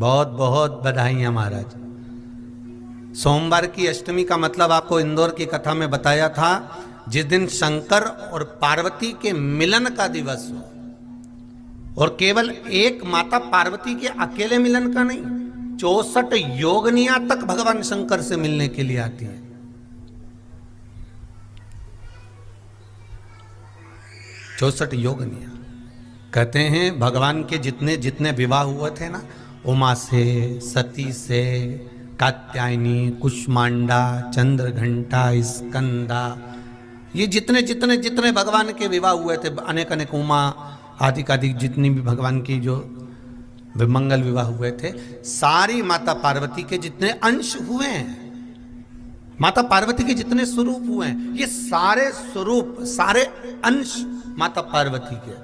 बहुत बहुत बधाइयाँ महाराज। सोमवार की अष्टमी का मतलब आपको इंदौर की कथा में बताया था, जिस दिन शंकर और पार्वती के मिलन का दिवस हो, और केवल एक माता पार्वती के अकेले मिलन का नहीं, 64 योगनियां तक भगवान शंकर से मिलने के लिए आती हैं। 64 योगनियां। कहते हैं भगवान के जितने जितने विवाह हुए थे ना, उमा से, सती से, कात्यायनी, कुष्मांडा, चंद्रघंटा, स्कंदा, ये जितने जितने जितने भगवान के विवाह हुए थे, अनेक अनेक उमा आदि आदि जितनी भी भगवान की जो मंगल विवाह हुए थे, सारी माता पार्वती के जितने अंश हुए हैं, माता पार्वती के जितने स्वरूप हुए हैं, ये सारे स्वरूप, सारे अंश माता पार्वती के।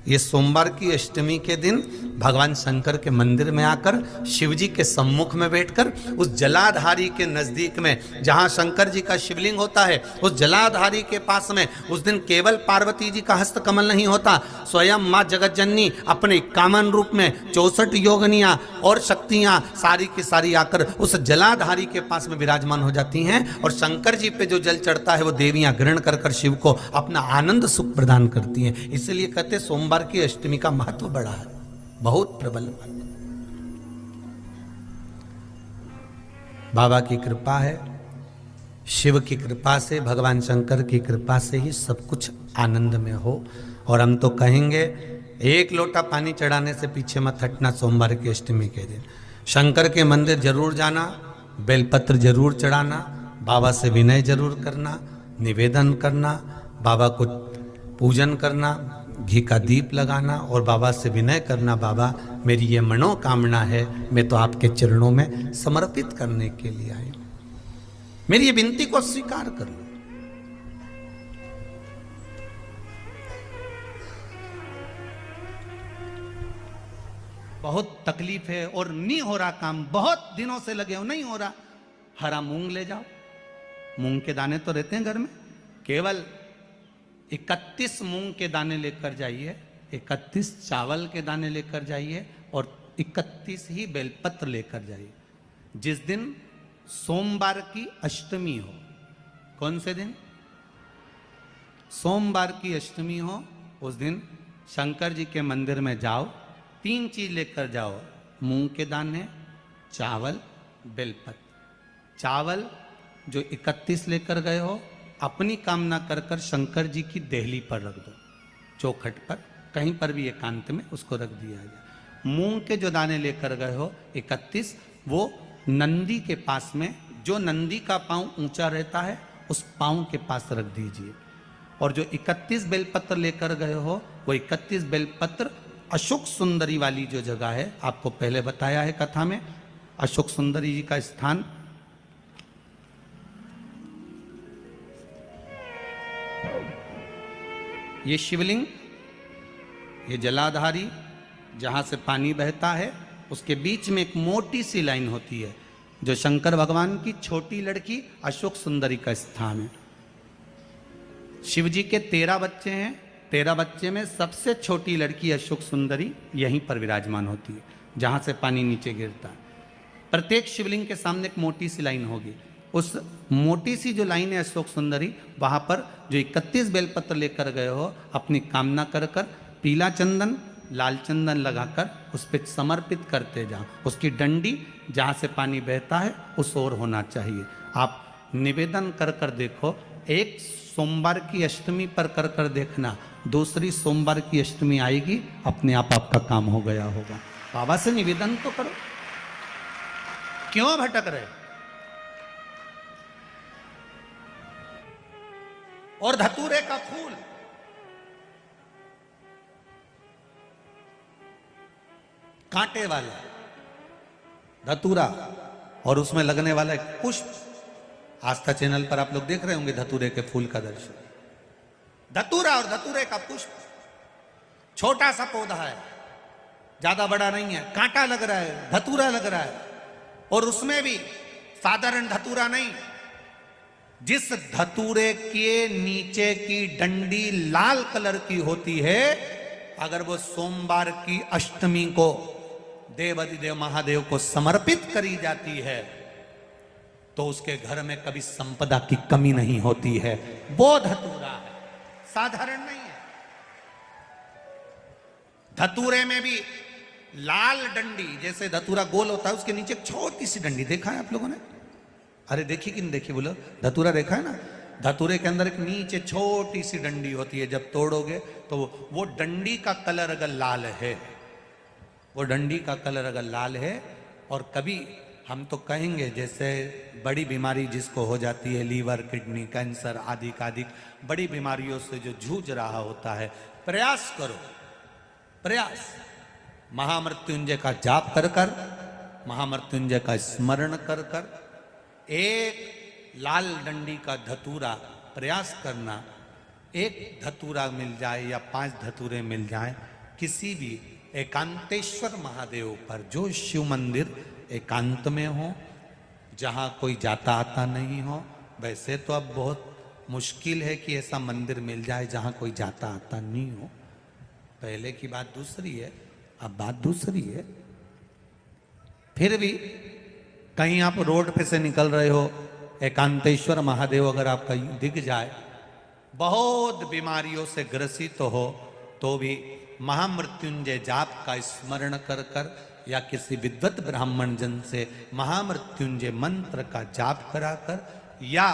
ये सोमवार की अष्टमी के दिन भगवान शंकर के मंदिर में आकर शिव जी के सम्मुख में बैठकर उस जलाधारी के नजदीक में, जहां शंकर जी का शिवलिंग होता है, उस जलाधारी के पास में उस दिन केवल पार्वती जी का हस्त कमल नहीं होता, स्वयं मां जगत जननी अपने कामन रूप में 64 योगनियां और शक्तियां सारी की सारी आकर उस जलाधारी के पास में विराजमान हो जाती हैं, और शंकर जी पे जो जल चढ़ता है वो देवियां ग्रहण कर कर शिव को अपना आनंद सुख प्रदान करती हैं। इसलिए कहते सोमवार की अष्टमी का महत्व बड़ा है, बहुत प्रबल। बाबा की कृपा है, शिव की कृपा से, भगवान शंकर की कृपा से ही सब कुछ आनंद में हो। और हम तो कहेंगे एक लोटा पानी चढ़ाने से पीछे मत हटना। सोमवार की अष्टमी के दिन शंकर के मंदिर जरूर जाना, बेलपत्र जरूर चढ़ाना, बाबा से विनय जरूर करना, निवेदन करना, बाबा को पूजन करना, घी का दीप लगाना और बाबा से विनय करना, बाबा मेरी ये मनोकामना है, मैं तो आपके चरणों में समर्पित करने के लिए आई हूं, मेरी ये विनती को स्वीकार कर लो। बहुत तकलीफ है और नहीं हो रहा काम, बहुत दिनों से लगे हो, नहीं हो रहा, हरा मूंग ले जाओ। मूंग के दाने तो रहते हैं घर में, केवल 31 मूंग के दाने लेकर जाइए, 31 चावल के दाने लेकर जाइए और 31 ही बेलपत्र लेकर जाइए। जिस दिन सोमवार की अष्टमी हो, कौन से दिन? सोमवार की अष्टमी हो, उस दिन शंकर जी के मंदिर में जाओ, 3 चीज लेकर जाओ, मूंग के दाने, चावल, बेलपत्र। चावल जो 31 लेकर गए हो, अपनी कामना कर कर शंकर जी की देहली पर रख दो, चौखट पर, कहीं पर भी एकांत में उसको रख दिया जाए। मूंग के जो दाने लेकर गए हो 31, वो नंदी के पास में, जो नंदी का पांव ऊंचा रहता है उस पांव के पास रख दीजिए। और जो 31 बेलपत्र लेकर गए हो, वो 31 बेलपत्र अशोक सुंदरी वाली जो जगह है, आपको पहले बताया है कथा में, अशोक सुंदरी जी का स्थान, ये शिवलिंग, ये जलाधारी जहां से पानी बहता है, उसके बीच में एक मोटी सी लाइन होती है, जो शंकर भगवान की छोटी लड़की अशोक सुंदरी का स्थान है। शिव जी के 13 बच्चे हैं, 13 बच्चे में सबसे छोटी लड़की अशोक सुंदरी यहीं पर विराजमान होती है, जहां से पानी नीचे गिरता है। प्रत्येक शिवलिंग के सामने एक मोटी सी लाइन होगी, उस मोटी सी जो लाइन है अशोक सुंदरी, वहां पर जो 31 बेलपत्र लेकर गए हो, अपनी कामना कर कर पीला चंदन, लाल चंदन लगाकर उस पर समर्पित करते जाओ। उसकी डंडी जहां से पानी बहता है उस ओर होना चाहिए। आप निवेदन कर कर देखो, एक सोमवार की अष्टमी पर कर कर देखना, दूसरी सोमवार की अष्टमी आएगी, अपने आप आपका काम हो गया होगा। बाबा से निवेदन तो करो, क्यों भटक रहे? और धतूरे का फूल, कांटे वाला धतूरा, और उसमें लगने वाला एक पुष्प, आस्था चैनल पर आप लोग देख रहे होंगे धतूरे के फूल का दर्शन। धतूरा और धतूरे का पुष्प, छोटा सा पौधा है, ज्यादा बड़ा नहीं है, कांटा लग रहा है, धतूरा लग रहा है, और उसमें भी साधारण धतूरा नहीं, जिस धतूरे के नीचे की डंडी लाल कलर की होती है, अगर वो सोमवार की अष्टमी को देवाधिदेव महादेव को समर्पित करी जाती है तो उसके घर में कभी संपदा की कमी नहीं होती है। वो धतूरा है, साधारण नहीं है। धतूरे में भी लाल डंडी, जैसे धतूरा गोल होता है उसके नीचे एक छोटी सी डंडी, देखा है आप लोगों ने? अरे देखी कि नहीं देखी बोलो? धतूरा देखा है ना? धतूरे के अंदर एक नीचे छोटी सी डंडी होती है, जब तोड़ोगे तो वो डंडी का कलर अगर लाल है, वो डंडी का कलर अगर लाल है, और कभी हम तो कहेंगे जैसे बड़ी बीमारी जिसको हो जाती है, लीवर, किडनी, कैंसर आदि आदि बड़ी बीमारियों से जो जूझ रहा होता है, प्रयास करो, प्रयास महामृत्युंजय का जाप कर कर, महामृत्युंजय का स्मरण कर कर, एक लाल डंडी का धतूरा प्रयास करना, एक धतूरा मिल जाए या 5 धतूरे मिल जाए किसी भी एकांतेश्वर महादेव पर, जो शिव मंदिर एकांत में हो, जहाँ कोई जाता आता नहीं हो। वैसे तो अब बहुत मुश्किल है कि ऐसा मंदिर मिल जाए जहाँ कोई जाता आता नहीं हो, पहले की बात दूसरी है, अब बात दूसरी है। फिर भी कहीं आप रोड पे से निकल रहे हो, एकांतेश्वर महादेव अगर आपका दिख जाए, बहुत बीमारियों से ग्रसित हो, तो भी महामृत्युंजय जाप का स्मरण कर कर या किसी विद्वत ब्राह्मण जन से महामृत्युंजय मंत्र का जाप कराकर, या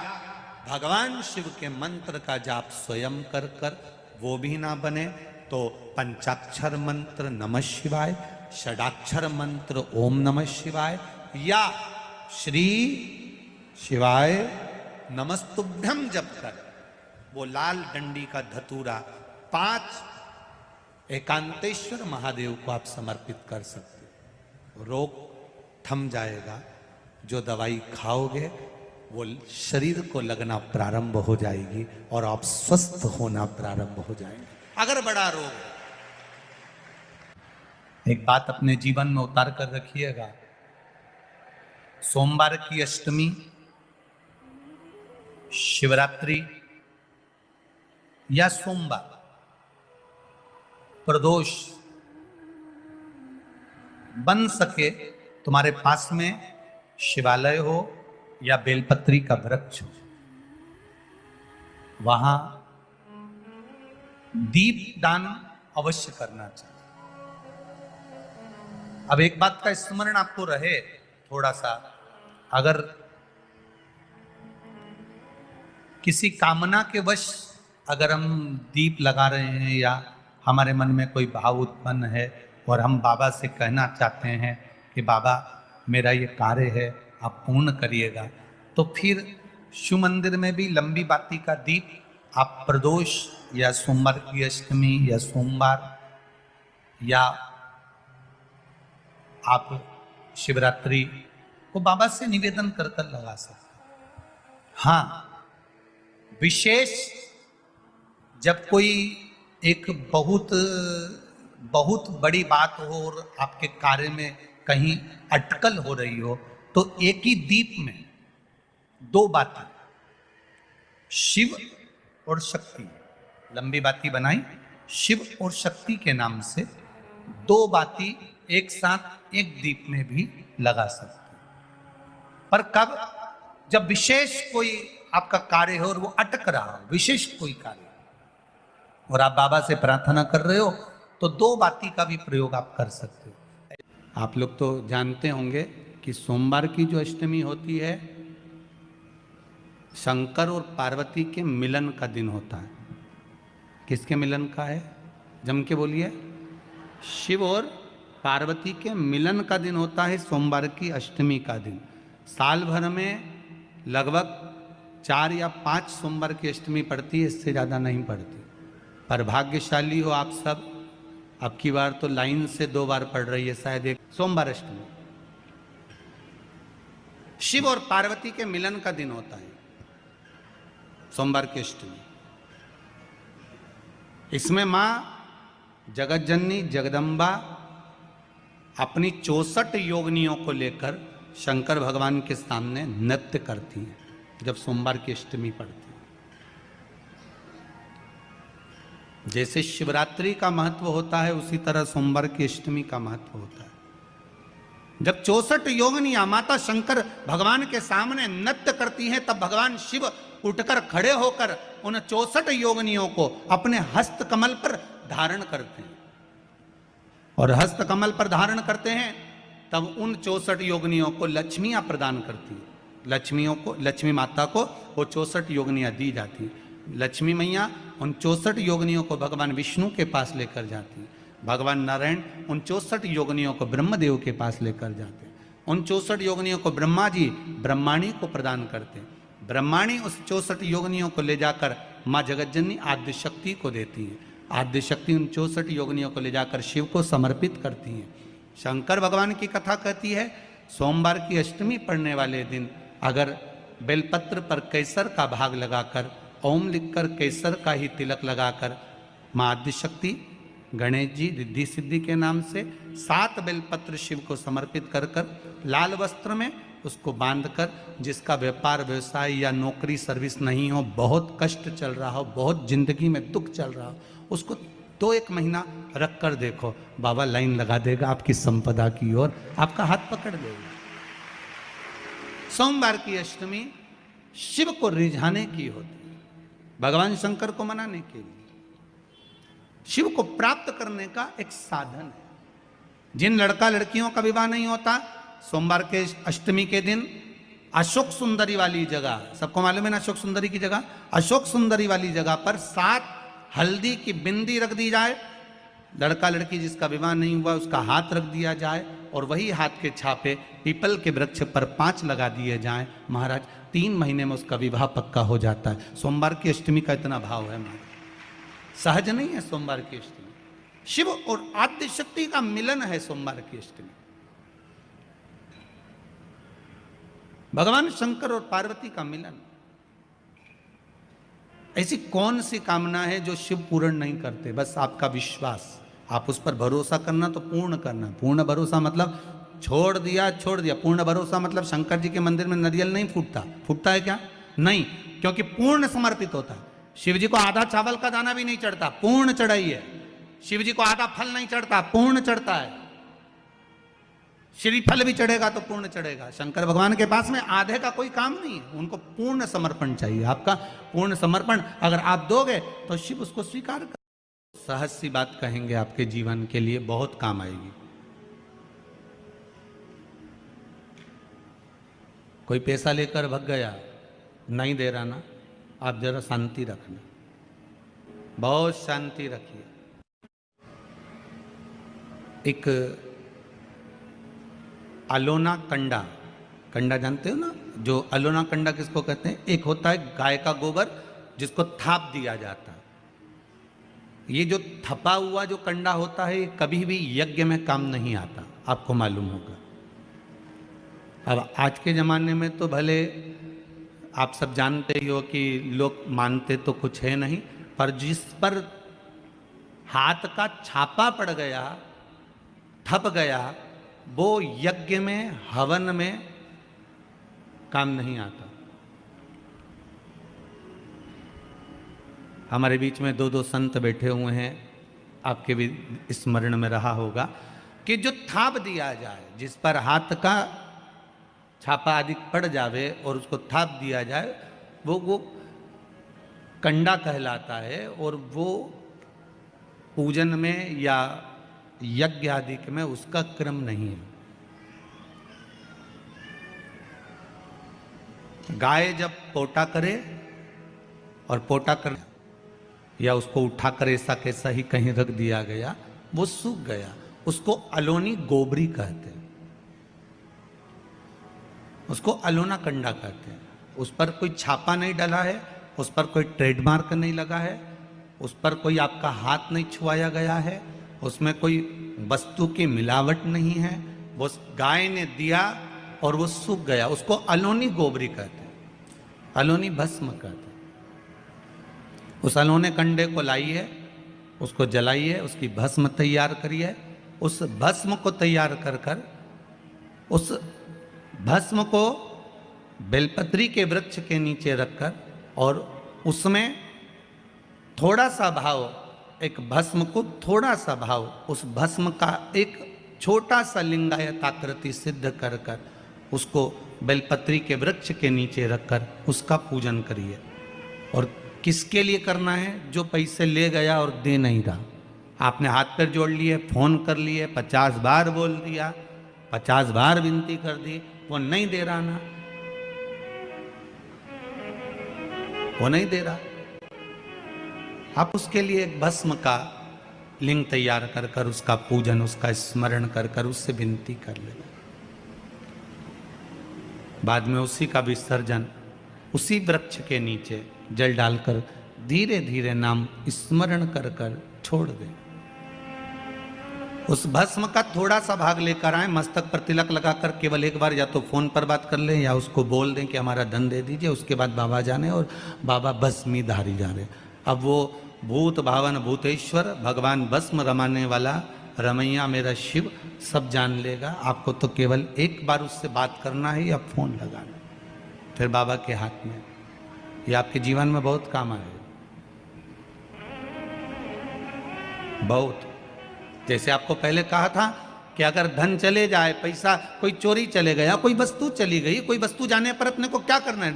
भगवान शिव के मंत्र का जाप स्वयं कर कर, वो भी ना बने तो पंचाक्षर मंत्र नमः शिवाय, षडाक्षर मंत्र ओम नमः शिवाय, या श्री शिवाय नमस्तुभ्यम जप कर वो लाल डंडी का धतूरा 5 एकांतेश्वर महादेव को आप समर्पित कर सकते हो। रोग थम जाएगा, जो दवाई खाओगे वो शरीर को लगना प्रारंभ हो जाएगी और आप स्वस्थ होना प्रारंभ हो जाएंगे। अगर बड़ा रोग, एक बात अपने जीवन में उतार कर रखिएगा, सोमवार की अष्टमी, शिवरात्रि या सोमवार, प्रदोष बन सके तुम्हारे पास में शिवालय हो या बेलपत्री का वृक्ष हो, वहां दीप दान अवश्य करना चाहिए। अब एक बात का स्मरण आपको रहे थोड़ा सा, अगर किसी कामना के वश अगर हम दीप लगा रहे हैं या हमारे मन में कोई भाव उत्पन्न है और हम बाबा से कहना चाहते हैं कि बाबा मेरा ये कार्य है आप पूर्ण करिएगा, तो फिर शिव मंदिर में भी लंबी बाती का दीप आप प्रदोष या सोमवार की अष्टमी या सोमवार या आप शिवरात्रि को बाबा से निवेदन कर कर लगा सकते। हाँ, विशेष जब कोई एक बहुत बहुत बड़ी बात हो और आपके कार्य में कहीं अटकल हो रही हो, तो एक ही दीप में 2 बातें, शिव और शक्ति, लंबी बाती बनाई, शिव और शक्ति के नाम से 2 बाती एक साथ एक दीप में भी लगा सकते। पर कब? जब विशेष कोई आपका कार्य हो और वो अटक रहा हो, विशेष कोई कार्य, और आप बाबा से प्रार्थना कर रहे हो, तो 2 बाती का भी प्रयोग आप कर सकते हो। आप लोग तो जानते होंगे कि सोमवार की जो अष्टमी होती है, शंकर और पार्वती के मिलन का दिन होता है। किसके मिलन का है? जम के बोलिए। शिव और पार्वती के मिलन का दिन होता है सोमवार की अष्टमी का दिन। साल भर में लगभग 4 या 5 सोमवार की अष्टमी पड़ती है, इससे ज़्यादा नहीं पड़ती। पर भाग्यशाली हो आप सब, अब की बार तो लाइन से 2 बार पड़ रही है शायद एक सोमवार अष्टमी। शिव और पार्वती के मिलन का दिन होता है सोमवार की अष्टमी। इसमें मां जगत जननी जगदम्बा अपनी 64 योगिनियों को लेकर शंकर भगवान के सामने नृत्य करती हैं जब सोमवार की अष्टमी पड़ती है। जैसे शिवरात्रि का महत्व होता है, उसी तरह सोमवार की अष्टमी का महत्व होता है। जब 64 योगिनियां माता शंकर भगवान के सामने नृत्य करती हैं, तब भगवान शिव उठकर खड़े होकर उन 64 योगिनियों को अपने हस्त कमल पर धारण करते हैं। और हस्त कमल पर धारण करते हैं तब उन 64 योगिनियों को लक्ष्मियां प्रदान करती हैं। लक्ष्मी माता को वो 64 योगिनियां दी जाती हैं। लक्ष्मी मैया उन 64 योगिनियों को भगवान विष्णु के पास लेकर जाती हैं। भगवान नारायण उन 64 योगिनियों को ब्रह्मदेव के पास लेकर जाते हैं। उन 64 योगिनियों को ब्रह्मा जी ब्रह्माणी को प्रदान करते हैं। ब्रह्माणी उस 64 योगिनियों को ले जाकर माँ जगज्जननी आद्य शक्ति को देती है। आद्य शक्ति उन 64 योगिनियों को ले जाकर शिव को समर्पित करती हैं। शंकर भगवान की कथा कहती है, सोमवार की अष्टमी पड़ने वाले दिन अगर बेलपत्र पर केसर का भाग लगाकर, ओम लिखकर केसर का ही तिलक लगाकर माँ आद्य शक्ति गणेश जी रिद्धि सिद्धि के नाम से 7 बेलपत्र शिव को समर्पित कर कर लाल वस्त्र में उसको बांधकर, जिसका व्यापार व्यवसाय या नौकरी सर्विस नहीं हो, बहुत कष्ट चल रहा हो, बहुत जिंदगी में दुख चल रहा हो, उसको 2-1 महीना रख कर देखो, बाबा लाइन लगा देगा आपकी संपदा की ओर, आपका हाथ पकड़ देगा। सोमवार की अष्टमी शिव को रिझाने की होती है, भगवान शंकर को मनाने के लिए, शिव को प्राप्त करने का एक साधन है। जिन लड़का लड़कियों का विवाह नहीं होता, सोमवार के अष्टमी के दिन अशोक सुंदरी वाली जगह, सबको मालूम है ना अशोक सुंदरी की जगह, अशोक सुंदरी वाली जगह पर 7 हल्दी की बिंदी रख दी जाए। लड़का लड़की जिसका विवाह नहीं हुआ उसका हाथ रख दिया जाए और वही हाथ के छापे पीपल के वृक्ष पर 5 लगा दिए जाएं। महाराज 3 महीने में उसका विवाह पक्का हो जाता है। सोमवार की अष्टमी का इतना भाव है महाराज, सहज नहीं है सोमवार की अष्टमी। शिव और आद्य शक्ति का मिलन है सोमवार की अष्टमी। भगवान शंकर और पार्वती का मिलन। ऐसी कौन सी कामना है जो शिव पूर्ण नहीं करते? बस आपका विश्वास, आप उस पर भरोसा करना तो पूर्ण करना। पूर्ण भरोसा मतलब छोड़ दिया। पूर्ण भरोसा मतलब शंकर जी के मंदिर में नारियल नहीं फूटता है क्या? नहीं, क्योंकि पूर्ण समर्पित होता है। शिव जी को आधा चावल का दाना भी नहीं चढ़ता, पूर्ण चढ़ाई है। शिव जी को आधा फल नहीं चढ़ता, पूर्ण चढ़ता है। श्रीफल भी चढ़ेगा तो पूर्ण चढ़ेगा। शंकर भगवान के पास में आधे का कोई काम नहीं है, उनको पूर्ण समर्पण चाहिए। आपका पूर्ण समर्पण अगर आप दोगे तो शिव उसको स्वीकार कर। सहज सी बात कहेंगे, आपके जीवन के लिए बहुत काम आएगी। कोई पैसा लेकर भग गया, नहीं दे रहा ना, आप जरा शांति रखना, बहुत शांति रखिए। एक अलोना कंडा जानते हो ना? जो अलोना कंडा किसको कहते हैं? एक होता है गाय का गोबर जिसको थाप दिया जाता है। ये जो थपा हुआ जो कंडा होता है, ये कभी भी यज्ञ में काम नहीं आता, आपको मालूम होगा। अब आज के ज़माने में तो भले आप सब जानते ही हो कि लोग मानते तो कुछ है नहीं, पर जिस पर हाथ का छापा पड़ गया, थप गया, वो यज्ञ में हवन में काम नहीं आता। हमारे बीच में 2 संत बैठे हुए हैं, आपके भी स्मरण में रहा होगा कि जो थाप दिया जाए, जिस पर हाथ का छापा आदि पड़ जावे और उसको थाप दिया जाए, वो कंडा कहलाता है। और वो पूजन में या यज्ञ आदि में उसका क्रम नहीं है। गाय जब पोटा करे और पोटा कर या उसको उठाकर ऐसा कैसा ही कहीं रख दिया गया, वो सूख गया, उसको अलोनी गोबरी कहते हैं, उसको अलोना कंडा कहते हैं। उस पर कोई छापा नहीं डला है, उस पर कोई ट्रेडमार्क नहीं लगा है, उस पर कोई आपका हाथ नहीं छुआया गया है, उसमें कोई वस्तु की मिलावट नहीं है। वो गाय ने दिया और वो सूख गया, उसको अलोनी गोबरी कहते हैं, अलोनी भस्म कहते हैं। उस अलोने कंडे को लाइए, उसको जलाइए, उसकी भस्म तैयार करिए। उस भस्म को तैयार कर कर उस भस्म को बेलपत्री के वृक्ष के नीचे रखकर और उसमें थोड़ा सा भाव, एक भस्म को थोड़ा सा भाव, उस भस्म का एक छोटा सा लिंगायत आकृति सिद्ध कर कर उसको बेलपत्री के वृक्ष के नीचे रखकर उसका पूजन करिए। और किसके लिए करना है? जो पैसे ले गया और दे नहीं रहा। आपने हाथ पैर जोड़ लिए, फोन कर लिए, 50 बार बोल दिया, 50 बार विनती कर दी, वो नहीं दे रहा ना, वो नहीं दे रहा। आप उसके लिए एक भस्म का लिंग तैयार कर कर उसका पूजन, उसका स्मरण कर कर उससे विनती कर ले। बाद में उसी का विसर्जन उसी वृक्ष के नीचे जल डालकर धीरे धीरे नाम स्मरण कर कर छोड़ दे। उस भस्म का थोड़ा सा भाग लेकर आए, मस्तक पर तिलक लगाकर केवल एक बार या तो फोन पर बात कर लें या उसको बोल दें कि हमारा धन दे दीजिए। उसके बाद बाबा जाने और बाबा भस्मी धारी जा रहे। अब वो भूत भावन भूतेश्वर भगवान भस्म रमाने वाला रमैया मेरा शिव सब जान लेगा। आपको तो केवल एक बार उससे बात करना है या फोन लगाना, फिर बाबा के हाथ में। ये आपके जीवन में बहुत काम आएगा, बहुत। जैसे आपको पहले कहा था कि अगर धन चले जाए, पैसा कोई चोरी चले गया, कोई वस्तु चली गई, कोई वस्तु जाने पर अपने को क्या करना है?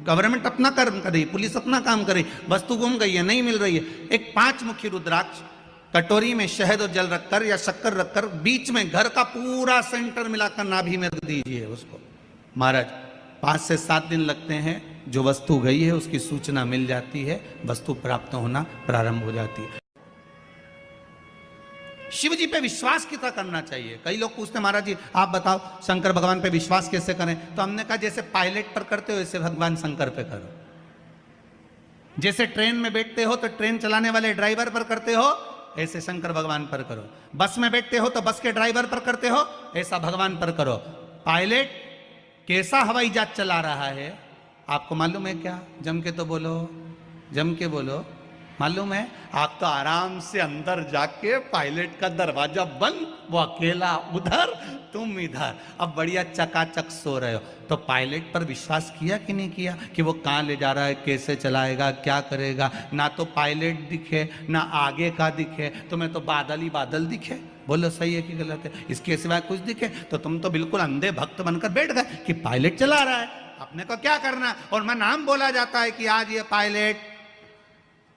गवर्नमेंट अपना काम कर रही, पुलिस अपना काम कर रही, वस्तु गुम गई है, नहीं मिल रही है। एक 5 मुखी रुद्राक्ष कटोरी में शहद और जल रखकर या शक्कर रखकर बीच में घर का पूरा सेंटर मिलाकर नाभि में दीजिए उसको। महाराज 5 से 7 दिन लगते हैं, जो वस्तु गई है उसकी सूचना मिल जाती है, वस्तु प्राप्त होना प्रारंभ हो जाती है। शिव जी पे विश्वास कितना करना चाहिए? कई लोग पूछते महाराज जी आप बताओ शंकर भगवान पे विश्वास कैसे करें? तो हमने कहा जैसे पायलट पर करते हो वैसे भगवान शंकर पे करो। जैसे ट्रेन में बैठते हो तो ट्रेन चलाने वाले ड्राइवर पर करते हो, ऐसे शंकर भगवान पर करो। बस में बैठते हो तो बस के ड्राइवर पर करते हो, ऐसा भगवान पर करो। पायलट कैसा हवाई जहाज चला रहा है आपको मालूम है क्या? जम के तो बोलो, जम के बोलो। मालूम है? आप तो आराम से अंदर जाके पायलट का दरवाजा बंद, वो अकेला उधर, तुम इधर, अब बढ़िया चकाचक सो रहे हो। तो पायलट पर विश्वास किया कि नहीं किया कि वो कहाँ ले जा रहा है, कैसे चलाएगा, क्या करेगा? ना तो पायलट दिखे ना आगे का दिखे, तुम्हें तो बादल ही बादल दिखे। बोलो सही है कि गलत है? इसके सिवाय कुछ दिखे तो तुम तो बिल्कुल अंधे भक्त बनकर बैठ गए कि पायलट चला रहा है, अपने को क्या करना। और मैं नाम बोला जाता है कि आज ये पायलट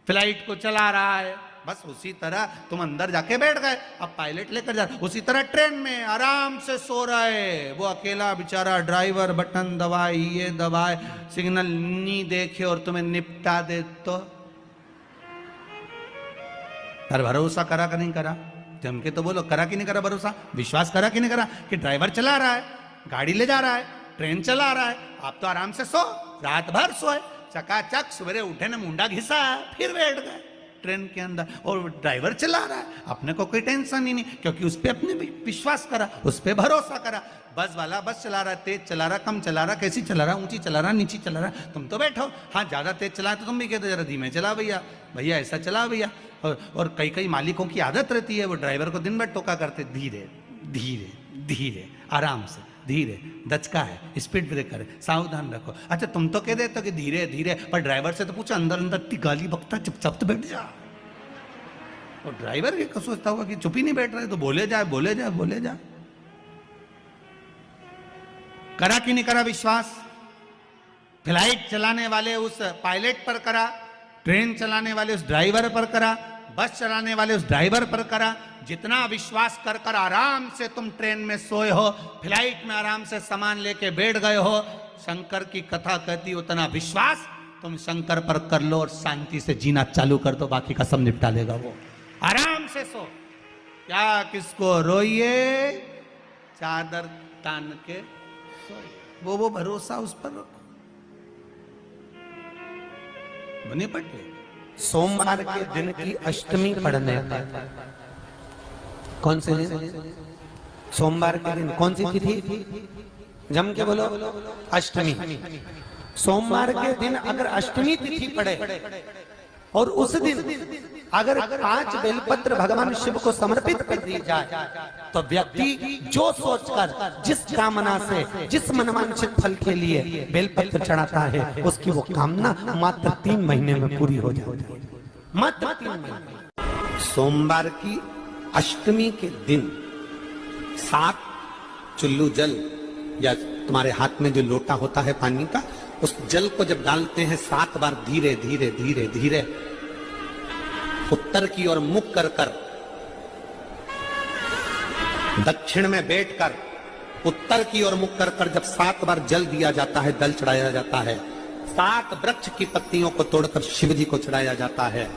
फ्लाइट को चला रहा है, बस उसी तरह तुम अंदर जाके बैठ गए, अब पायलट लेकर जा। उसी तरह ट्रेन में आराम से सो रहा है, वो अकेला बेचारा ड्राइवर बटन दबाए, ये दबाए, सिग्नल नहीं देखे और तुम्हें निपटा दे तो पर भरोसा करा कि नहीं करा? जम के तो बोलो, करा कि नहीं करा भरोसा? विश्वास करा कि नहीं करा कि ड्राइवर चला रहा है, गाड़ी ले जा रहा है, ट्रेन चला रहा है, आप तो आराम से सो, रात भर सोए, चकाचक सवेरे उठे ना मुंडा घिसा फिर बैठ गए ट्रेन के अंदर, और ड्राइवर चला रहा है, अपने को कोई टेंशन ही नहीं, क्योंकि उस पर अपने विश्वास करा, उस पर भरोसा करा। बस वाला बस चला रहा है, तेज चला रहा, कम चला रहा, कैसी चला रहा, ऊंची चला रहा, नीची चला रहा, तुम तो बैठो। हाँ ज्यादा तेज चला तो तुम भी कहते जरा धीमे चला भैया, भैया ऐसा चला भैया। और कई कई मालिकों की आदत रहती है, वो ड्राइवर को दिन भर टोका करते, धीरे धीरे धीरे, आराम से, धीरे, दचका है, स्पीड ब्रेकर है, सावधान रखो। अच्छा तुम तो कह देते हो कि धीरे धीरे, पर ड्राइवर से तो पूछो, अंदर अंदर इतनी गाली बकता, चुपचाप तो बैठ जा। और ड्राइवर ये सोचता होगा कि चुप ही नहीं बैठ रहे, तो बोले जाए बोले जाए बोले जाए। करा कि नहीं करा विश्वास? फ्लाइट चलाने वाले उस पायलट पर करा, ट्रेन चलाने वाले उस ड्राइवर पर करा, बस चलाने वाले उस ड्राइवर पर करा। जितना विश्वास कर कर आराम से तुम ट्रेन में सोए हो, फ्लाइट में आराम से सामान लेके बैठ गए हो, शंकर की कथा कहती उतना विश्वास तुम शंकर पर कर लो और शांति से जीना चालू कर दो, बाकी का सब निपटा लेगा वो। आराम से सो, क्या किसको रोइए, चादर तान के सोइए, वो भरोसा उस पर रखो। बने पटे सोमवार के दिन की अष्टमी पढ़ने पर, कौन से दिन? सोमवार के दिन कौन सी तिथि? जम के बोलो, अष्टमी। सोमवार के दिन अगर अष्टमी तिथि पड़े और उस दिन अगर 5 बेलपत्र भगवान शिव को समर्पित कर दी जाए, तो व्यक्ति जो सोचकर, जिस कामना से, जिस मनवांछित फल के लिए बेलपत्र चढ़ाता है, उसकी वो कामना मात्र 3 महीने में पूरी हो जाती है, मात्र 3 महीने। सोमवार की अष्टमी के दिन 7 चुल्लू जल या तुम्हारे हाथ में जो लोटा होता है पानी का, उस जल को जब डालते हैं 7 बार धीरे धीरे धीरे धीरे उत्तर की ओर मुख कर कर, दक्षिण में बैठकर उत्तर की ओर मुख कर कर जब 7 बार जल दिया जाता है, जल चढ़ाया जाता है, 7 वृक्ष की पत्तियों को तोड़कर शिव जी को चढ़ाया जाता है।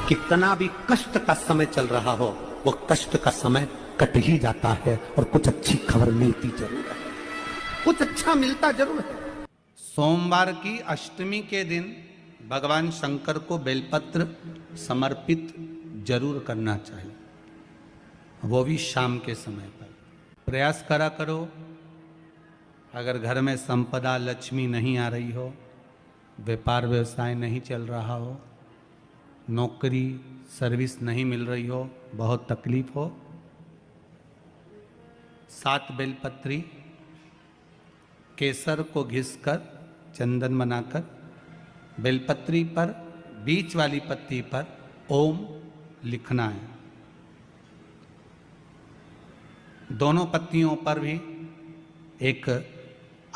कितना भी कष्ट का समय चल रहा हो, वो कष्ट का समय कट ही जाता है और कुछ अच्छी खबर मिलती जरूर है, कुछ अच्छा मिलता जरूर है। सोमवार की अष्टमी के दिन भगवान शंकर को बेलपत्र समर्पित जरूर करना चाहिए, वो भी शाम के समय पर। प्रयास करा करो, अगर घर में संपदा लक्ष्मी नहीं आ रही हो, व्यापार व्यवसाय नहीं चल रहा हो, नौकरी सर्विस नहीं मिल रही हो, बहुत तकलीफ हो, 7 बेलपत्री केसर को घिसकर चंदन बनाकर बेलपत्री पर बीच वाली पत्ती पर ओम लिखना है। दोनों पत्तियों पर भी एक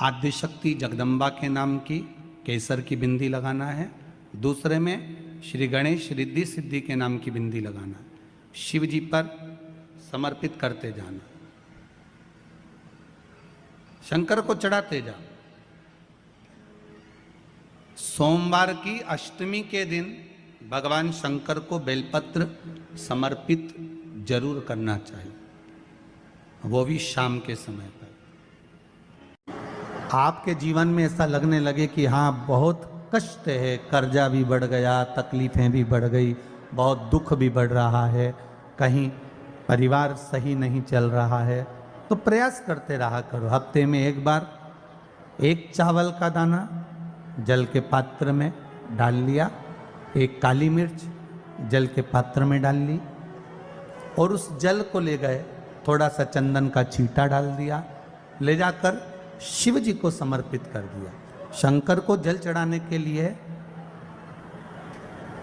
आद्यशक्ति जगदम्बा के नाम की केसर की बिंदी लगाना है, दूसरे में श्री गणेश रिद्धि सिद्धि के नाम की बिंदी लगाना है। शिव जी पर समर्पित करते जाना, शंकर को चढ़ाते जा। सोमवार की अष्टमी के दिन भगवान शंकर को बेलपत्र समर्पित जरूर करना चाहिए, वो भी शाम के समय पर। आपके जीवन में ऐसा लगने लगे कि हाँ बहुत कष्ट है, कर्जा भी बढ़ गया, तकलीफें भी बढ़ गई, बहुत दुख भी बढ़ रहा है, कहीं परिवार सही नहीं चल रहा है, तो प्रयास करते रहा करो। हफ्ते में एक बार 1 चावल का दाना जल के पात्र में डाल लिया, 1 काली मिर्च जल के पात्र में डाल ली और उस जल को ले गए, थोड़ा सा चंदन का छींटा डाल दिया, ले जाकर शिव जी को समर्पित कर दिया। शंकर को जल चढ़ाने के लिए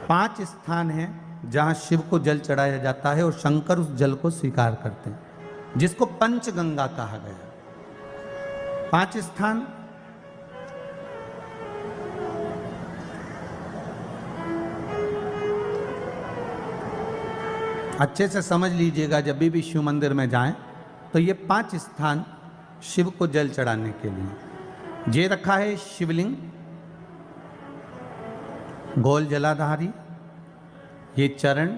5 स्थान हैं जहां शिव को जल चढ़ाया जाता है और शंकर उस जल को स्वीकार करते हैं, जिसको पंचगंगा कहा गया। 5 स्थान अच्छे से समझ लीजिएगा, जब भी शिव मंदिर में जाएं तो ये 5 स्थान शिव को जल चढ़ाने के लिए ये रखा है। शिवलिंग, गोल जलाधारी, ये चरण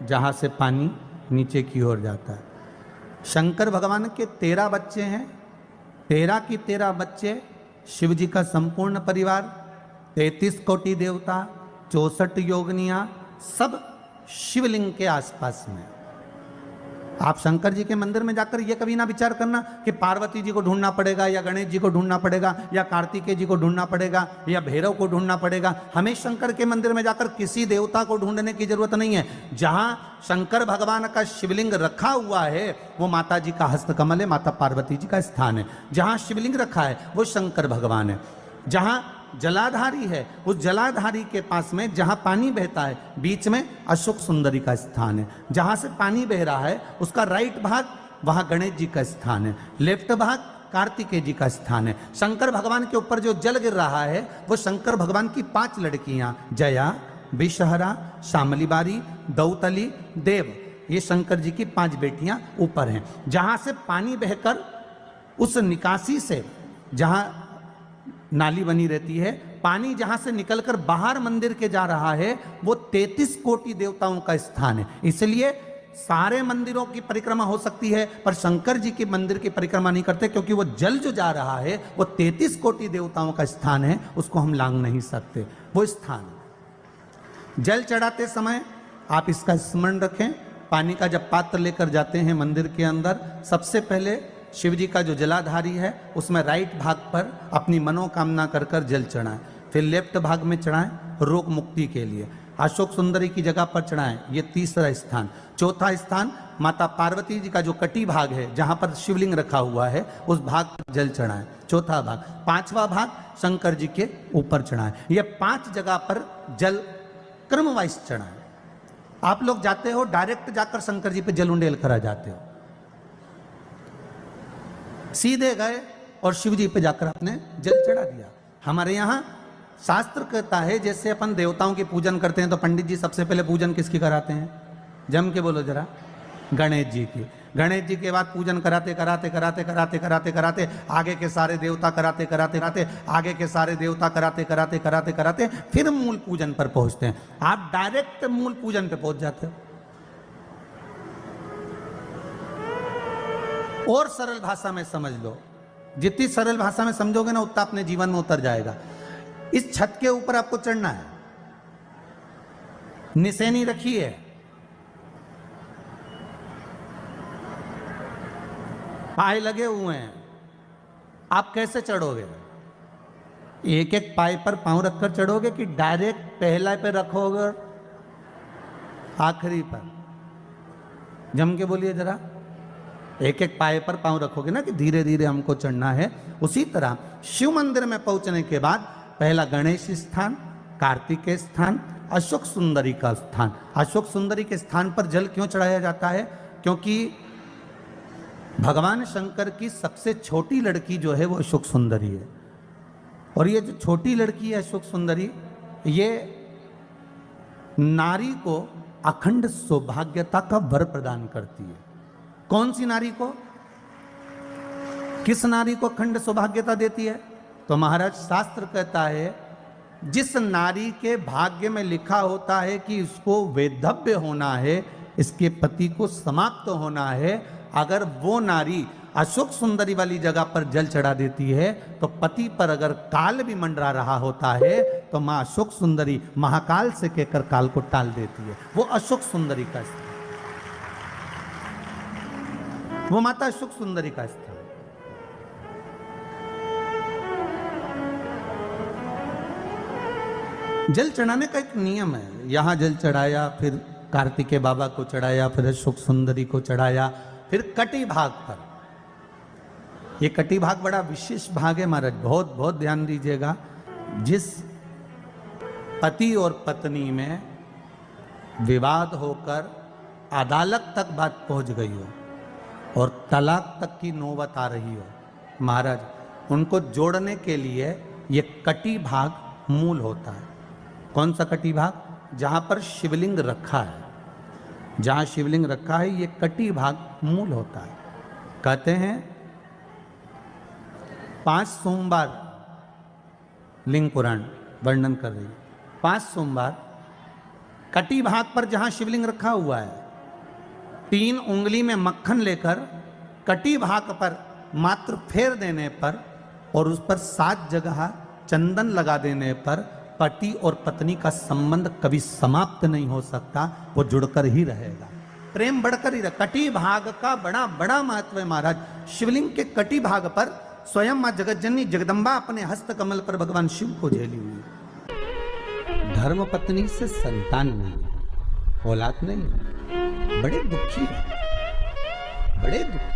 जहाँ से पानी नीचे की ओर जाता है। शंकर भगवान के 13 बच्चे हैं, 13 की 13 बच्चे, शिव जी का संपूर्ण परिवार, 33 कोटि देवता, 64 योगनियाँ, सब शिवलिंग के आसपास में। आप शंकर जी के मंदिर में जाकर ये कभी ना विचार करना कि पार्वती जी को ढूंढना पड़ेगा या गणेश जी को ढूंढना पड़ेगा या कार्तिकेय जी को ढूंढना पड़ेगा या भैरव को ढूंढना पड़ेगा। हमें शंकर के मंदिर में जाकर किसी देवता को ढूंढने की जरूरत नहीं है। जहां शंकर भगवान का शिवलिंग रखा हुआ है वो माता जी का हस्तकमल है, माता पार्वती जी का स्थान है। जहां शिवलिंग रखा है वो शंकर भगवान है। जहां जलाधारी है उस जलाधारी के पास में जहां पानी बहता है बीच में अशोक सुंदरी का स्थान है। जहां से पानी बह रहा है उसका राइट भाग वहां गणेश जी का स्थान है, लेफ्ट भाग कार्तिकेय जी का स्थान है। शंकर भगवान के ऊपर जो जल गिर रहा है वो शंकर भगवान की 5 लड़कियां जया, विषहरा, शामलीबारी, दौतली, देव, ये शंकर जी की 5 बेटियां ऊपर हैं। जहां से पानी बहकर उस निकासी से, जहां नाली बनी रहती है, पानी जहां से निकलकर बाहर मंदिर के जा रहा है वो 33 कोटि देवताओं का स्थान है। इसलिए सारे मंदिरों की परिक्रमा हो सकती है पर शंकर जी के मंदिर की परिक्रमा नहीं करते, क्योंकि वो जल जो जा रहा है वो 33 कोटि देवताओं का स्थान है, उसको हम लांघ नहीं सकते। वो स्थान जल चढ़ाते समय आप इसका स्मरण रखें। पानी का जब पात्र लेकर जाते हैं मंदिर के अंदर, सबसे पहले शिव जी का जो जलाधारी है उसमें राइट भाग पर अपनी मनोकामना कर कर जल चढ़ाएं, फिर लेफ्ट भाग में चढ़ाएं रोग मुक्ति के लिए। अशोक सुंदरी की जगह पर चढ़ाएं, ये तीसरा स्थान। चौथा स्थान माता पार्वती जी का जो कटी भाग है जहां पर शिवलिंग रखा हुआ है उस भाग पर जल चढ़ाएं, चौथा भाग। 5वां भाग शंकर जी के ऊपर चढ़ाएं। ये 5 जगह पर जल क्रम वाइज चढ़ाएं। आप लोग जाते हो डायरेक्ट जाकर शंकर जी पे जल उंडेल करा जाते हो, सीधे गए और शिव जी पे जाकर आपने जल चढ़ा दिया। हमारे यहाँ शास्त्र कहता है जैसे अपन देवताओं की पूजन करते हैं तो पंडित जी सबसे पहले पूजन किसकी कराते हैं? जम के बोलो जरा, गणेश जी की। गणेश जी के बाद पूजन कराते कराते कराते कराते कराते कराते आगे के सारे देवता कराते कराते कराते आगे के सारे देवता कराते कराते कराते कराते फिर मूल पूजन पर पहुंचते हैं। आप डायरेक्ट मूल पूजन पे पहुंच जाते हो। और सरल भाषा में समझ लो, जितनी सरल भाषा में समझोगे ना उतना अपने जीवन में उतर जाएगा। इस छत के ऊपर आपको चढ़ना है, निशानी रखी है, पाए लगे हुए हैं, आप कैसे चढ़ोगे? एक एक पाए पर पांव रखकर चढ़ोगे कि डायरेक्ट पहला पे रखोगे आखिरी पर? जम के बोलिए जरा, एक एक पाए पर पांव रखोगे ना कि धीरे धीरे हमको चढ़ना है। उसी तरह शिव मंदिर में पहुंचने के बाद पहला गणेश स्थान, कार्तिकेय स्थान, अशोक सुंदरी का स्थान। अशोक सुंदरी के स्थान पर जल क्यों चढ़ाया जाता है? क्योंकि भगवान शंकर की सबसे छोटी लड़की जो है वो अशोक सुंदरी है। और ये जो छोटी लड़की है अशोक सुंदरी, ये नारी को अखंड सौभाग्यता का वर प्रदान करती है। कौन सी नारी को? किस नारी को अखंड सौभाग्यता देती है? तो महाराज शास्त्र कहता है जिस नारी के भाग्य में लिखा होता है कि इसको वैधव्य होना है, इसके पति को समाप्त होना है, अगर वो नारी अशोक सुंदरी वाली जगह पर जल चढ़ा देती है तो पति पर अगर काल भी मंडरा रहा होता है तो मां अशोक सुंदरी महाकाल से कहकर काल को टाल देती है। वो अशोक सुंदरी का स्थान, वो माता अशोक सुंदरी का स्थान। जल चढ़ाने का एक नियम है। यहां जल चढ़ाया, फिर कार्तिकेय बाबा को चढ़ाया, फिर अशोक सुंदरी को चढ़ाया, फिर कटी भाग पर। ये कटी भाग बड़ा विशेष भाग है महाराज, बहुत बहुत ध्यान दीजिएगा। जिस पति और पत्नी में विवाद होकर अदालत तक बात पहुंच गई हो और तलाक तक की नौबत आ रही हो, महाराज उनको जोड़ने के लिए ये कटी भाग मूल होता है। कौन सा कटी भाग? जहां पर शिवलिंग रखा है, जहां शिवलिंग रखा है ये कटी भाग मूल होता है। कहते हैं 5 सोमवार, लिंग पुराण वर्णन कर रही है, 5 सोमवार कटी भाग पर जहां शिवलिंग रखा हुआ है, 3 उंगली में मक्खन लेकर कटी भाग पर मात्र फेर देने पर और उस पर 7 जगह चंदन लगा देने पर पति और पत्नी का संबंध कभी समाप्त नहीं हो सकता, वो जुड़कर ही रहेगा, प्रेम बढ़कर ही रहेगा। कटी भाग का बड़ा बड़ा महत्व है महाराज। शिवलिंग के कटी भाग पर स्वयं मां जगतजननी जगदम्बा अपने हस्त कमल पर भगवान शिव को झेली हुई। धर्म पत्नी से संतान नहीं, औलाद नहीं, बड़े दुखी है, बड़े दुखी।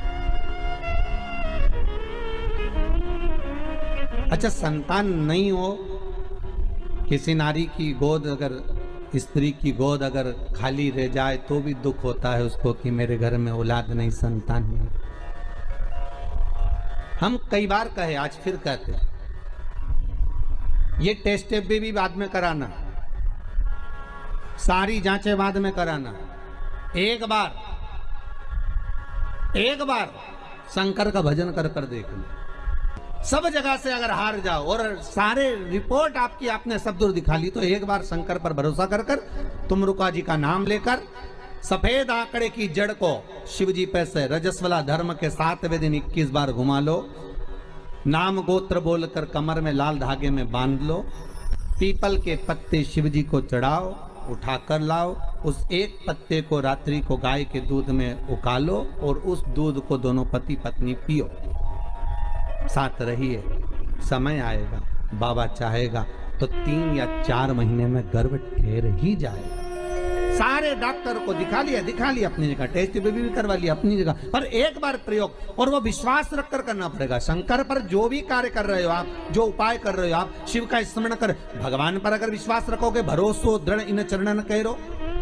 अच्छा, संतान नहीं हो, किसी नारी की गोद अगर, स्त्री की गोद अगर खाली रह जाए तो भी दुख होता है उसको कि मेरे घर में औलाद नहीं, संतान नहीं। हम कई बार कहे, आज फिर कहते हैं, ये टेस्ट भी बाद में कराना, सारी जांचें बाद में कराना। एक बार शंकर का भजन कर कर देख लो। सब जगह से अगर हार जाओ और सारे रिपोर्ट आपकी आपने सब दूर दिखा ली तो एक बार शंकर पर भरोसा कर कर तुमरुका जी का नाम लेकर सफेद आंकड़े की जड़ को शिव जी पे से रजस्वला धर्म के 7वें दिन 21 बार घुमा लो। नाम गोत्र बोलकर कमर में लाल धागे में बांध लो। पीपल के पत्ते शिव जी को चढ़ाओ, उठाकर लाओ। उस एक पत्ते को रात्रि को गाय के दूध में उकालो और उस दूध को दोनों पति पत्नी पियो। साथ रहिए, समय आएगा, बाबा चाहेगा तो 3 या 4 महीने में गर्भ ठहर ही जाएगा। सारे डॉक्टर को दिखा लिया अपनी जगह, टेस्ट भी करवा लिया अपनी जगह, पर एक बार प्रयोग और वो विश्वास रखकर करना पड़ेगा। शंकर पर जो भी कार्य कर रहे हो आप, जो उपाय कर रहे हो आप, शिव का स्मरण कर, भगवान पर अगर विश्वास रखोगे, भरोसो दृढ़ इन चरणन कह रो,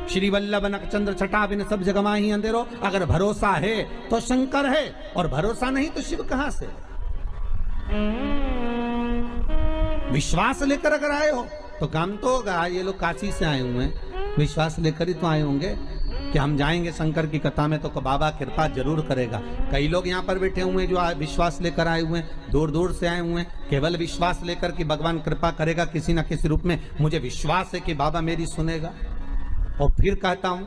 श्री वल्लभ नखचंद्र छटा बिन सब जग माही अंधेरो। अगर भरोसा है तो शंकर है, और भरोसा नहीं तो शिव कहां से? विश्वास लेकर अगर आए हो तो काम तो होगा। ये लोग काशी से आए हुए हैं, विश्वास लेकर ही तो आए होंगे कि हम जाएंगे शंकर की कथा में तो बाबा कृपा जरूर करेगा। कई लोग यहाँ पर बैठे हुए हैं जो विश्वास लेकर आए हुए हैं, दूर दूर से आए हुए हैं, केवल विश्वास लेकर कि भगवान कृपा करेगा किसी न किसी रूप में, मुझे विश्वास है कि बाबा मेरी सुनेगा। और फिर कहता हूं,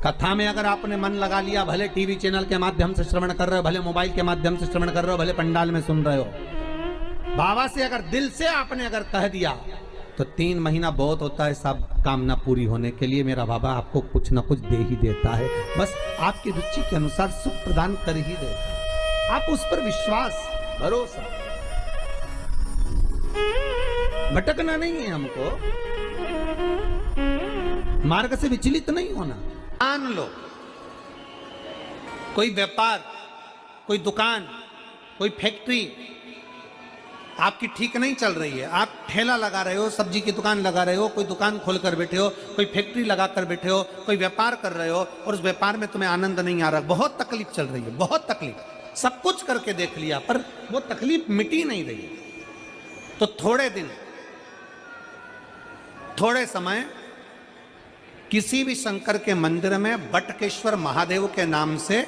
कथा में अगर आपने मन लगा लिया, भले टीवी चैनल के माध्यम से श्रवण कर रहे हो, भले मोबाइल के माध्यम से श्रवण कर रहे हो, भले पंडाल में सुन रहे हो, बाबा से अगर दिल से आपने अगर कह दिया तो 3 महीना बहुत होता है सब कामना पूरी होने के लिए। मेरा बाबा आपको कुछ ना कुछ दे ही देता है, बस आपकी रुचि के अनुसार सुख प्रदान कर ही देता है। आप उस पर विश्वास, भरोसा, भटकना नहीं है हमको, मार्ग से विचलित नहीं होना। मान लो कोई व्यापार, कोई दुकान, कोई फैक्ट्री आपकी ठीक नहीं चल रही है, आप ठेला लगा रहे हो, सब्जी की दुकान लगा रहे हो, कोई दुकान खोल कर बैठे हो, कोई फैक्ट्री लगा कर बैठे हो, कोई व्यापार कर रहे हो और उस व्यापार में तुम्हें आनंद नहीं आ रहा, बहुत तकलीफ चल रही है, बहुत तकलीफ, सब कुछ करके देख लिया पर वो तकलीफ मिटी नहीं रही, तो थोड़े दिन, थोड़े समय किसी भी शंकर के मंदिर में बटकेश्वर महादेव के नाम से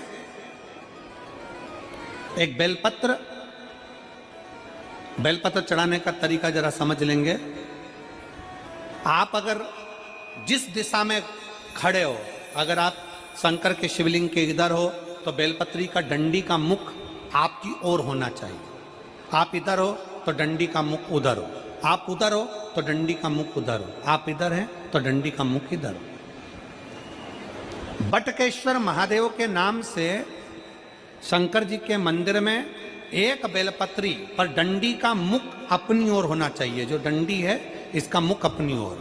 एक बेलपत्र चढ़ाने का तरीका जरा समझ लेंगे। आप अगर जिस दिशा में खड़े हो, अगर आप शंकर के शिवलिंग के इधर हो तो बेलपत्री का डंडी का मुख आपकी ओर होना चाहिए। आप इधर हो तो डंडी का मुख उधर हो, आप उधर हो तो डंडी का मुख उधर हो, आप इधर हैं तो डंडी का मुख इधर हो। बटकेश्वर महादेव के नाम से शंकर जी के मंदिर में एक बेलपत्री पर डंडी का मुख अपनी ओर होना चाहिए, जो डंडी है इसका मुख अपनी ओर।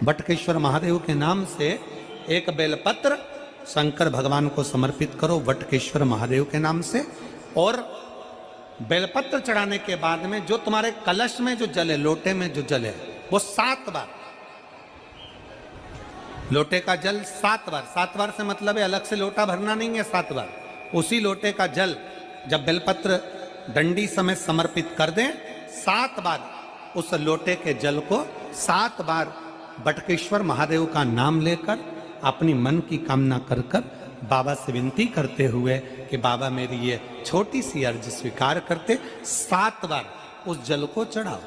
बटकेश्वर महादेव के नाम से एक बेलपत्र शंकर भगवान को समर्पित करो बटकेश्वर महादेव के नाम से, और बेलपत्र चढ़ाने के बाद में जो तुम्हारे कलश में जो जल है, लोटे में जो जल है, वो 7 बार, लोटे का जल 7 बार, 7 बार से मतलब है अलग से लोटा भरना नहीं है, 7 बार उसी लोटे का जल जब बेलपत्र डंडी समय समर्पित कर दें, 7 बार उस लोटे के जल को 7 बार बटकेश्वर महादेव का नाम लेकर अपनी मन की कामना कर कर बाबा से विनती करते हुए कि बाबा मेरी ये छोटी सी अर्ज स्वीकार करते, 7 बार उस जल को चढ़ाओ।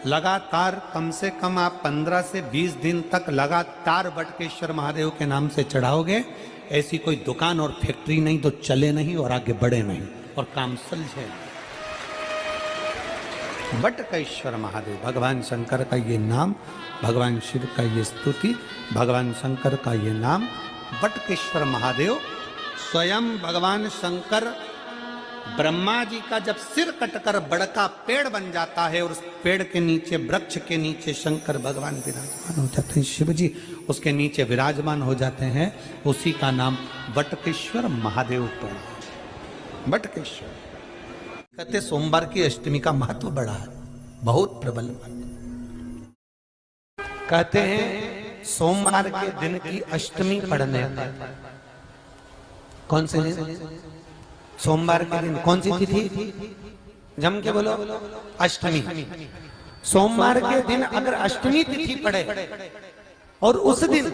लगातार कम से कम आप 15 से 20 दिन तक लगातार बटकेश्वर महादेव के नाम से चढ़ाओगे, ऐसी कोई दुकान और फैक्ट्री नहीं तो चले नहीं और आगे बढ़े नहीं और काम सुलझे। बटकेश्वर महादेव, भगवान शंकर का ये नाम, भगवान शिव का ये स्तुति, भगवान शंकर का ये नाम बटकेश्वर महादेव। स्वयं भगवान शंकर ब्रह्मा जी का जब सिर कटकर बड़का पेड़ बन जाता है और उस पेड़ के नीचे, वृक्ष के नीचे शंकर भगवान विराजमान हो जाते हैं, शिव जी उसके नीचे विराजमान हो जाते हैं, उसी का नाम बटकेश्वर महादेव पड़ा। बटकेश्वर कहते सोमवार की अष्टमी का महत्व बड़ा है, बहुत प्रबल। कहते हैं सोमवार के दिन की अष्टमी पढ़ने पर, कौन से दिन? सोमवार के दिन कौन सी तिथि? जम के बोलो, अष्टमी। सोमवार के दिन अगर अष्टमी तिथि पड़े और उस दिन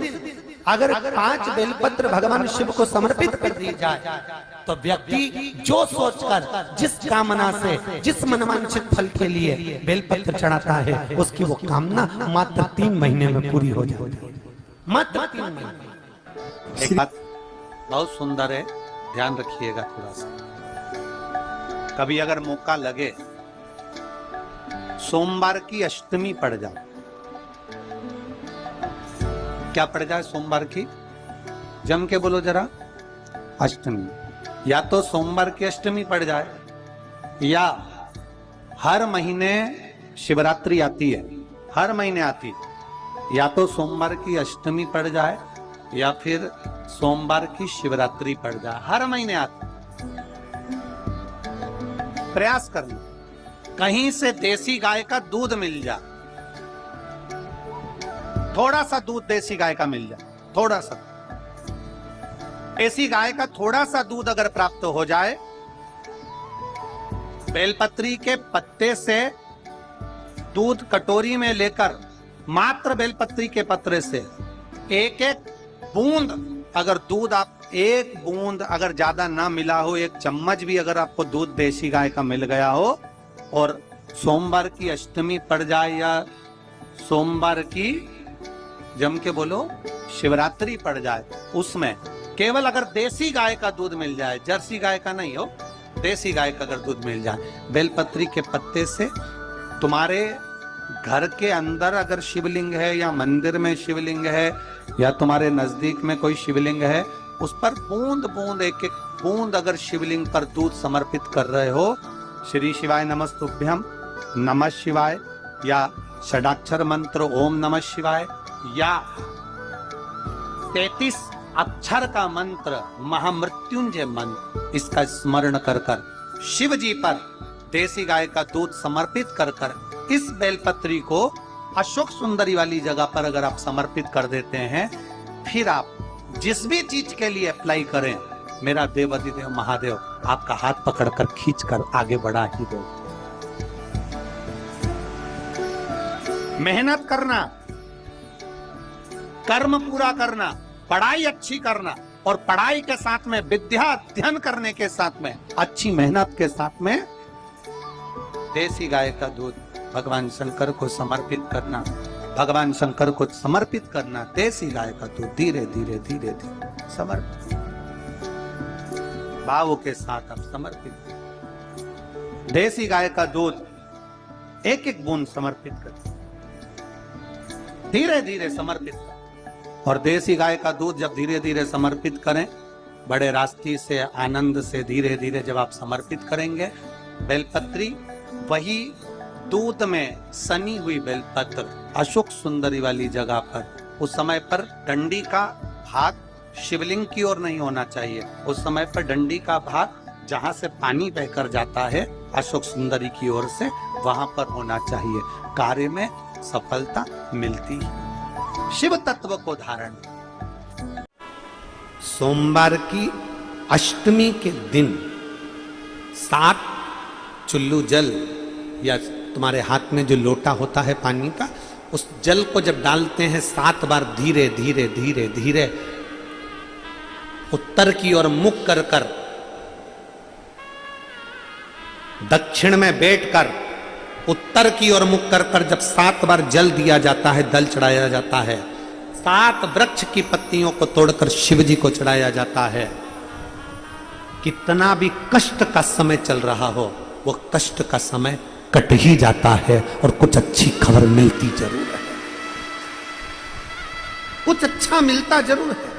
अगर 5 बेलपत्र भगवान शिव को समर्पित कर दी जाए तो व्यक्ति जो सोचकर, जिस कामना से, जिस मनवांछित फल के लिए बेलपत्र चढ़ाता है, उसकी वो कामना मात्र 3 महीने में पूरी हो जाती है, मात्र 3 महीने। एक बात बहुत सुंदर है, ध्यान रखिएगा थोड़ा सा। कभी अगर मौका लगे, सोमवार की अष्टमी पड़ जाए, क्या पड़ जाए सोमवार की? जम के बोलो जरा, अष्टमी। या तो सोमवार की अष्टमी पड़ जाए, या हर महीने शिवरात्रि आती है, हर महीने आती, या तो सोमवार की अष्टमी पड़ जाए या फिर सोमवार की शिवरात्रि पड़ जाए, हर महीने आती। प्रयास करना कहीं से देसी गाय का दूध मिल जाए, थोड़ा सा दूध देसी गाय का मिल जाए, थोड़ा सा देसी गाय का थोड़ा सा दूध अगर प्राप्त हो जाए, बेलपत्री के पत्ते से दूध कटोरी में लेकर, मात्र बेलपत्री के पत्रे से एक एक बूंद अगर दूध, आप एक बूंद अगर ज्यादा ना मिला हो, एक चम्मच भी अगर आपको दूध देसी गाय का मिल गया हो, और सोमवार की अष्टमी पड़ जाए या सोमवार की, जम के बोलो, शिवरात्रि पड़ जाए, उसमें केवल अगर देसी गाय का दूध मिल जाए, जर्सी गाय का नहीं हो, देसी गाय का अगर दूध मिल जाए, बेलपत्री के पत्ते से, तुम्हारे घर के अंदर अगर शिवलिंग है या मंदिर में शिवलिंग है या तुम्हारे नजदीक में कोई शिवलिंग है, उस पर बूंद बूंद, एक एक बूंद अगर शिवलिंग पर दूध समर्पित कर रहे हो, श्री शिवाय नमस्तुभ्यम, नमः शिवाय, या षडाक्षर मंत्र ओम नमः शिवाय, या 33 अक्षर का मंत्र महामृत्युंजय मंत्र, इसका स्मरण कर कर शिव जी पर देसी गाय का दूध समर्पित कर कर इस बेलपत्री को अशोक सुंदरी वाली जगह पर अगर आप समर्पित कर देते हैं, फिर आप जिस भी चीज के लिए अप्लाई करें, मेरा देवाधिदेव महादेव आपका हाथ पकड़कर खींचकर आगे बढ़ा ही दे। मेहनत करना, कर्म पूरा करना, पढ़ाई अच्छी करना, और पढ़ाई के साथ में विद्या अध्ययन करने के साथ में अच्छी मेहनत के साथ में देसी गाय का दूध भगवान शंकर को समर्पित करना, भगवान शंकर को समर्पित करना, देसी गाय का दूध धीरे धीरे धीरे धीरे समर्पित, भावों के साथ आप समर्पित, देसी गाय का दूध एक एक बूंद समर्पित कर, धीरे धीरे समर्पित कर। और देसी गाय का दूध जब धीरे धीरे समर्पित करें, बड़े रास्ते से, आनंद से धीरे धीरे जब आप समर्पित करेंगे, बेलपत्री वही दूध में सनी हुई बेलपत्र अशोक सुंदरी वाली जगह पर, उस समय पर डंडी का भाग शिवलिंग की ओर नहीं होना चाहिए, उस समय पर डंडी का भाग जहां से पानी बहकर जाता है अशोक सुंदरी की ओर से, वहां पर होना चाहिए। कार्य में सफलता मिलती है। शिव तत्व को धारण। सोमवार की अष्टमी के दिन 7 चुल्लू जल, या तुम्हारे हाथ में जो लोटा होता है पानी का, उस जल को जब डालते हैं 7 बार धीरे धीरे धीरे धीरे उत्तर की ओर मुख कर कर, दक्षिण में बैठकर उत्तर की ओर मुख कर कर जब 7 बार जल दिया जाता है, दल चढ़ाया जाता है, 7 वृक्ष की पत्तियों को तोड़कर शिव जी को चढ़ाया जाता है। कितना भी कष्ट का समय चल रहा हो, वो कष्ट का समय कट ही जाता है और कुछ अच्छी खबर मिलती जरूर है, कुछ अच्छा मिलता जरूर है।